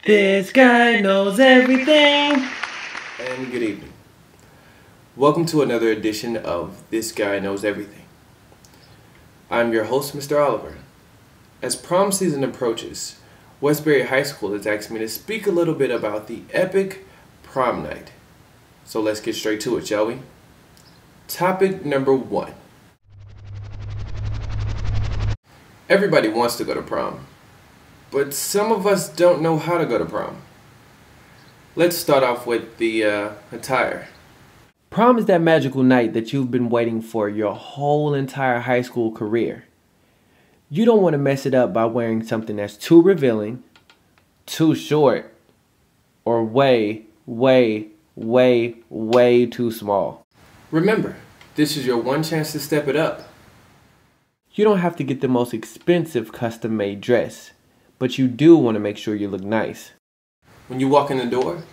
This guy knows everything. And good evening. Welcome to another edition of This Guy Knows Everything. I'm your host, Mr. Oliver. As prom season approaches, Westbury High School has asked me to speak a little bit about the epic prom night. So let's get straight to it, shall we? Topic number 1. Everybody wants to go to prom, but some of us don't know how to go to prom. Let's start off with the attire. Prom is that magical night that you've been waiting for your whole entire high school career. You don't want to mess it up by wearing something that's too revealing, too short, or way too small. Remember, this is your one chance to step it up. You don't have to get the most expensive custom-made dress, but you do want to make sure you look nice. When you walk in the door,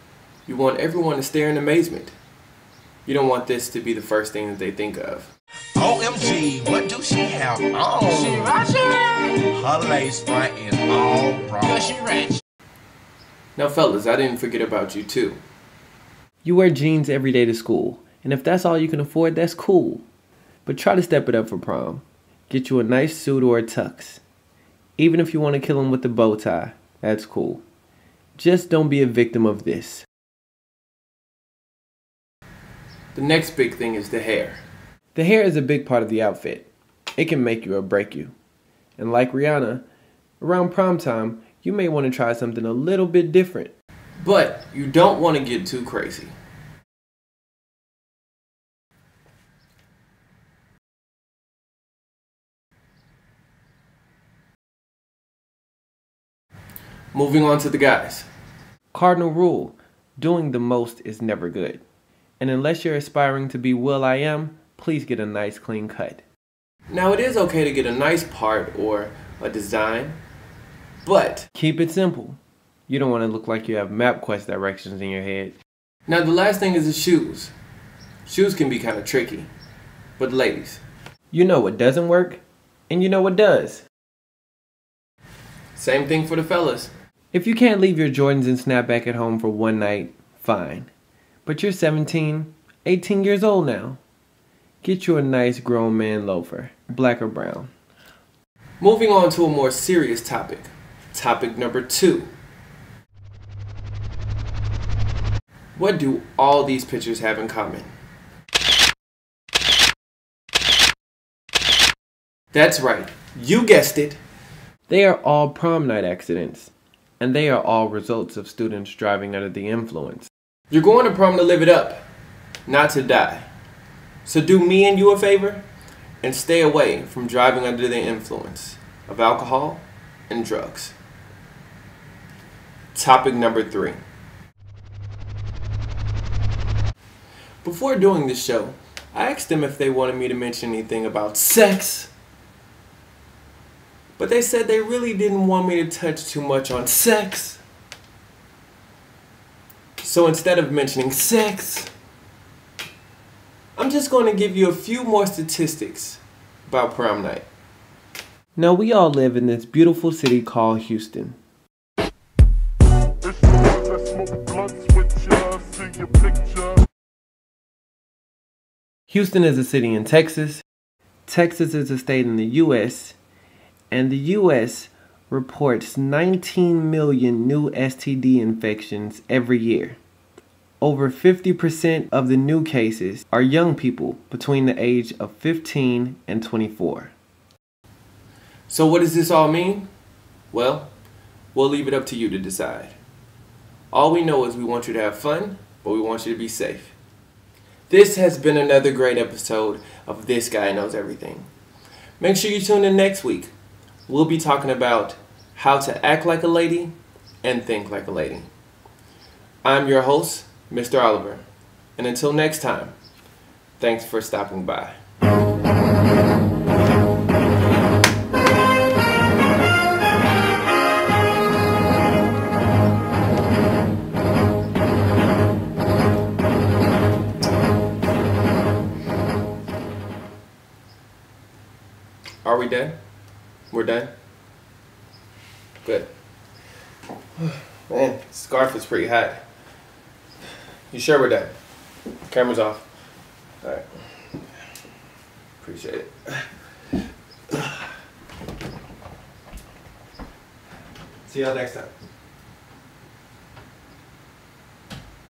you want everyone to stare in amazement. You don't want this to be the first thing that they think of. OMG, what do she have on? She ratchet. Her lace front is all wrong. Yeah, she ratchet. Now fellas, I didn't forget about you too. You wear jeans every day to school, and if that's all you can afford, that's cool. But try to step it up for prom. Get you a nice suit or a tux. Even if you want to kill him with the bow tie, that's cool. Just don't be a victim of this. The next big thing is the hair. The hair is a big part of the outfit. It can make you or break you. And like Rihanna, around prom time, you may want to try something a little bit different. But you don't want to get too crazy. Moving on to the guys. Cardinal rule, doing the most is never good. And unless you're aspiring to be Will.I.Am, please get a nice clean cut. Now it is okay to get a nice part or a design, but keep it simple. You don't want to look like you have MapQuest directions in your head. Now the last thing is the shoes. Shoes can be kind of tricky, but ladies, you know what doesn't work, and you know what does. Same thing for the fellas. If you can't leave your Jordans and snapback at home for one night, fine. But you're 17, 18 years old now. Get you a nice grown man loafer, black or brown. Moving on to a more serious topic. Topic number 2. What do all these pictures have in common? That's right, you guessed it. They are all prom night accidents, and they are all results of students driving under the influence. You're going to prom to live it up, not to die. So do me and you a favor and stay away from driving under the influence of alcohol and drugs. Topic number 3. Before doing this show, I asked them if they wanted me to mention anything about sex. But they said they really didn't want me to touch too much on sex. So instead of mentioning sex, I'm just going to give you a few more statistics about prom night. Now we all live in this beautiful city called Houston. Houston is a city in Texas. Texas is a state in the U.S. And the U.S. reports 19 million new STD infections every year. Over 50% of the new cases are young people between the age of 15 and 24. So what does this all mean? Well, we'll leave it up to you to decide. All we know is we want you to have fun, but we want you to be safe. This has been another great episode of This Guy Knows Everything. Make sure you tune in next week. We'll be talking about how to act like a lady and think like a lady. I'm your host, Mr. Oliver. And until next time, thanks for stopping by. Are we done? We're done? Good. Man. Man, scarf is pretty hot. You sure we're done? Camera's off. All right. Appreciate it. See y'all next time.